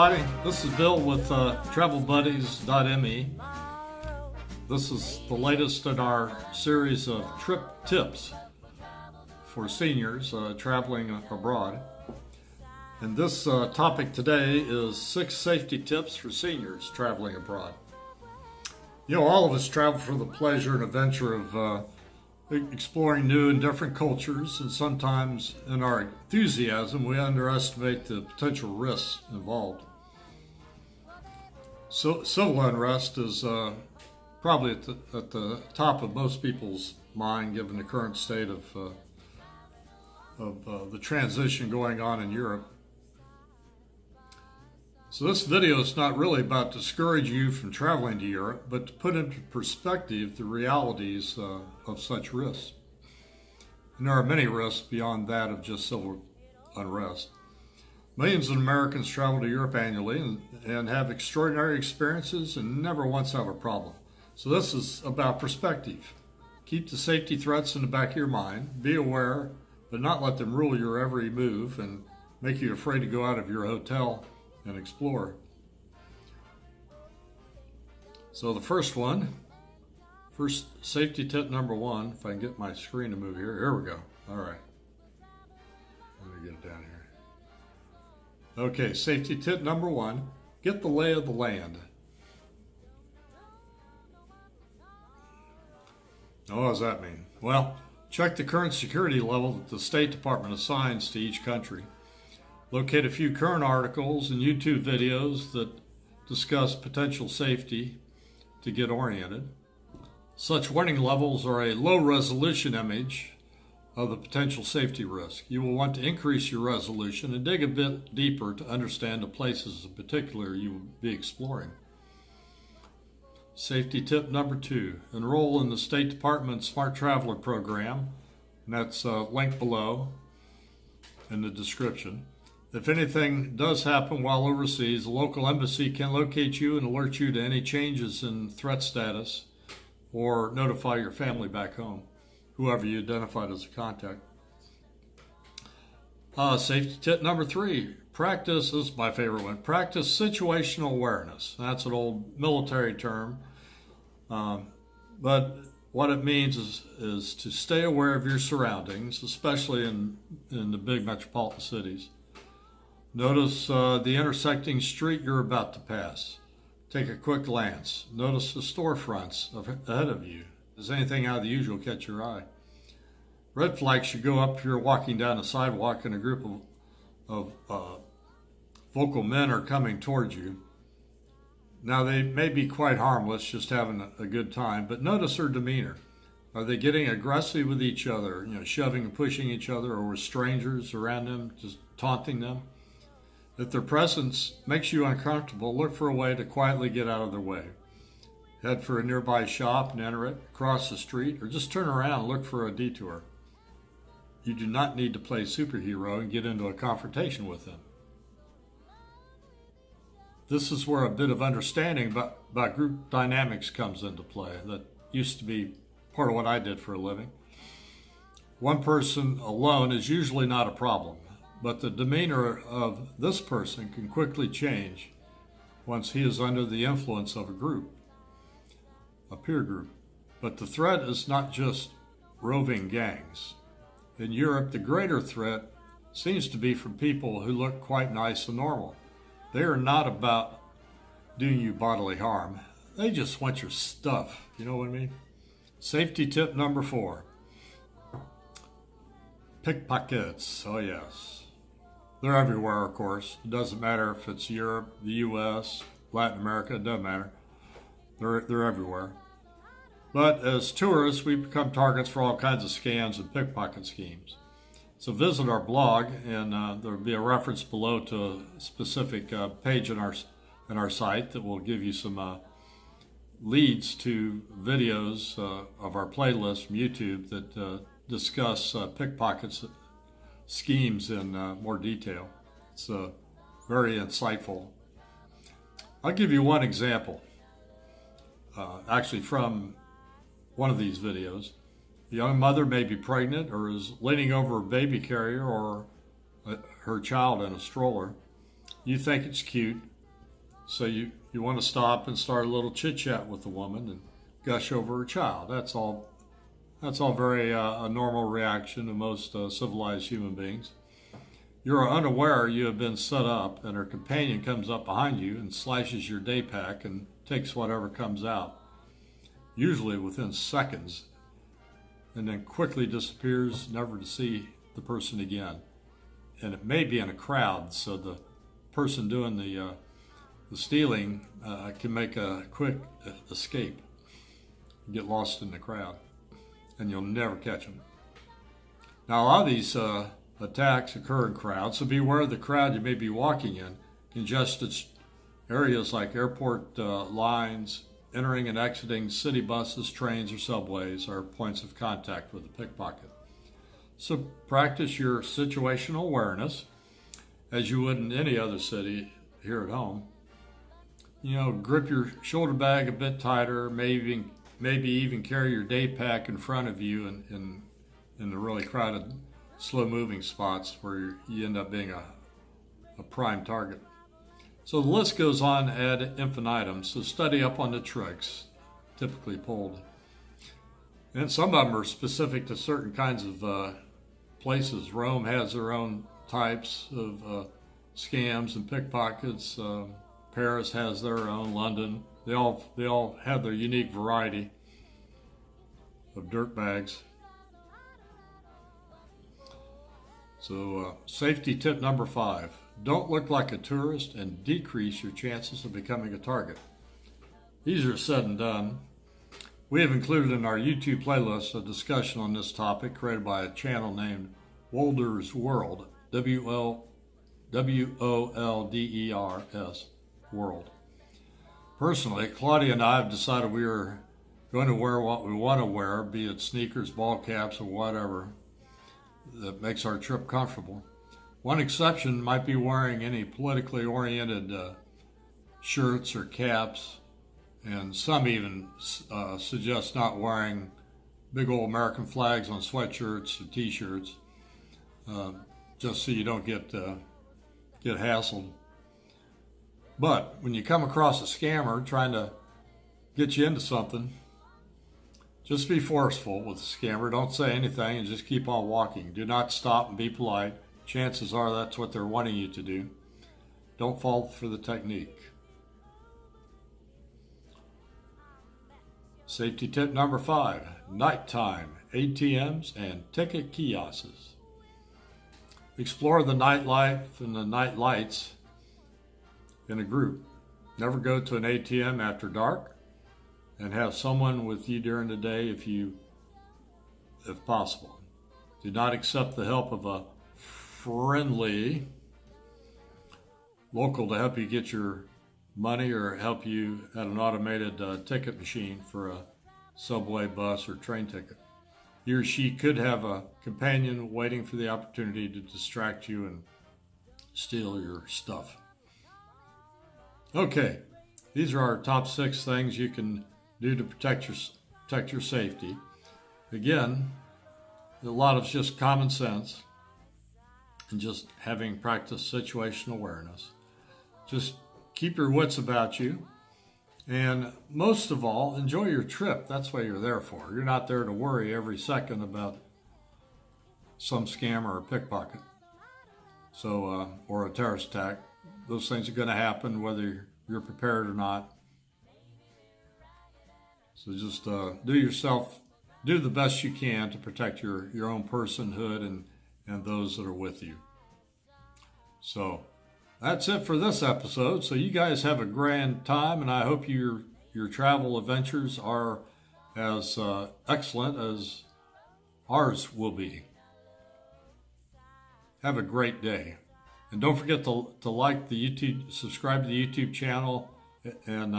everybody. This is Bill with TravelBuddies.me. This is the latest in our series of trip tips for seniors traveling abroad. And this topic today is 6 safety tips for seniors traveling abroad. You know, all of us travel for the pleasure and adventure of exploring new and different cultures, and sometimes in our enthusiasm we underestimate the potential risks involved. So civil unrest is probably at the top of most people's mind, given the current state of the transition going on in Europe. So this video is not really about discouraging you from traveling to Europe, but to put into perspective the realities of such risks. And there are many risks beyond that of just civil unrest. Millions of Americans travel to Europe annually and have extraordinary experiences and never once have a problem. So this is about perspective. Keep the safety threats in the back of your mind. Be aware, but not let them rule your every move and make you afraid to go out of your hotel and explore. So the first safety tip number 1, if I can get my screen to move here. Here we go. All right. Let me get it down here. Okay, safety tip number 1, get the lay of the land. Now, what does that mean? Well, check the current security level that the State Department assigns to each country. Locate a few current articles and YouTube videos that discuss potential safety to get oriented. Such warning levels are a low resolution image of the potential safety risk. You will want to increase your resolution and dig a bit deeper to understand the places in particular you will be exploring. Safety tip number 2, enroll in the State Department Smart Traveler program, and that's linked below in the description. If anything does happen while overseas, the local embassy can locate you and alert you to any changes in threat status or notify your family back home, whoever you identified as a contact. Safety tip number 3, practice, this is my favorite one, practice situational awareness. That's an old military term, but what it means is to stay aware of your surroundings, especially in the big metropolitan cities. Notice the intersecting street you're about to pass. Take a quick glance. Notice the storefronts ahead of you. Does anything out of the usual catch your eye? Red flags should go up if you're walking down a sidewalk and a group of vocal men are coming towards you. Now, they may be quite harmless, just having a good time, but notice their demeanor. Are they getting aggressive with each other, shoving and pushing each other, or with strangers around them, just taunting them? If their presence makes you uncomfortable, look for a way to quietly get out of their way. Head for a nearby shop and enter it, cross the street, or just turn around and look for a detour. You do not need to play superhero and get into a confrontation with them. This is where a bit of understanding about group dynamics comes into play. That used to be part of what I did for a living. One person alone is usually not a problem, but the demeanor of this person can quickly change once he is under the influence of a group, a peer group. But the threat is not just roving gangs. In Europe, the greater threat seems to be from people who look quite nice and normal. They are not about doing you bodily harm. They just want your stuff. You know what I mean? Safety tip number 4. Pickpockets. Oh yes. They're everywhere, of course. It doesn't matter if it's Europe, the US, Latin America, it doesn't matter. They're everywhere. But as tourists, we become targets for all kinds of scams and pickpocket schemes. So visit our blog, and there'll be a reference below to a specific page in our site that will give you some leads to videos of our playlist from YouTube that discuss pickpockets schemes in more detail. It's very insightful. I'll give you one example, actually from one of these videos. The young mother may be pregnant or is leaning over a baby carrier or her child in a stroller. You think it's cute, So you want to stop and start a little chit chat with the woman and gush over her child. That's all very a normal reaction to most civilized human beings. You're unaware you have been set up, and her companion comes up behind you and slashes your day pack and takes whatever comes out, usually within seconds, and then quickly disappears, never to see the person again. And it may be in a crowd, so the person doing the stealing can make a quick escape, get lost in the crowd, and you'll never catch them. Now, a lot of these attacks occur in crowds, so beware of the crowd you may be walking in. Congested areas like airport lines, entering and exiting city buses, trains, or subways are points of contact with a pickpocket. So practice your situational awareness as you would in any other city here at home. You know, grip your shoulder bag a bit tighter, maybe even carry your day pack in front of you in the really crowded, slow-moving spots where you end up being a prime target. So the list goes on ad infinitum, so study up on the tricks typically pulled. And some of them are specific to certain kinds of places. Rome has their own types of scams and pickpockets. Paris has their own. London. They all have their unique variety of dirt bags. So safety tip number 5. Don't look like a tourist and decrease your chances of becoming a target. Easier said than done. We have included in our YouTube playlist a discussion on this topic created by a channel named Wolders World, WOLDERS World. Personally, Claudia and I have decided we are going to wear what we want to wear, be it sneakers, ball caps, or whatever that makes our trip comfortable. One exception might be wearing any politically oriented shirts or caps, and some even suggest not wearing big old American flags on sweatshirts or t-shirts, just so you don't get hassled. But when you come across a scammer trying to get you into something, just be forceful with the scammer. Don't say anything and just keep on walking. Do not stop and be polite. Chances are that's what they're wanting you to do. Don't fall for the technique. Safety tip number 5, nighttime ATMs and ticket kiosks. Explore the nightlife and the night lights in a group. Never go to an ATM after dark, and have someone with you during the day if possible. Do not accept the help of a friendly local to help you get your money or help you at an automated ticket machine for a subway, bus, or train ticket. He or she could have a companion waiting for the opportunity to distract you and steal your stuff. Okay, these are our top 6 things you can do to protect your safety. Again, a lot of it's just common sense and just having practiced situational awareness. Just keep your wits about you, and most of all, enjoy your trip. That's what you're there for. You're not there to worry every second about some scam or a pickpocket, or a terrorist attack. Those things are going to happen whether you're prepared or not. So just do the best you can to protect your own personhood and those that are with you. So that's it for this episode. So you guys have a grand time, and I hope your travel adventures are as excellent as ours will be. Have a great day. And don't forget to like the YouTube, subscribe to the YouTube channel, and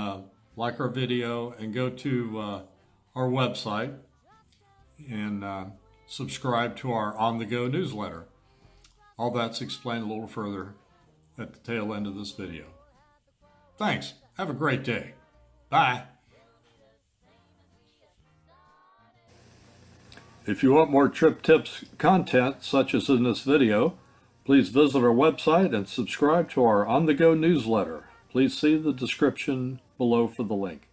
like our video, and go to our website and subscribe to our on-the-go newsletter. All that's explained a little further at the tail end of this video. Thanks. Have a great day. Bye. If you want more trip tips content, such as in this video, please visit our website and subscribe to our on-the-go newsletter. Please see the description below for the link.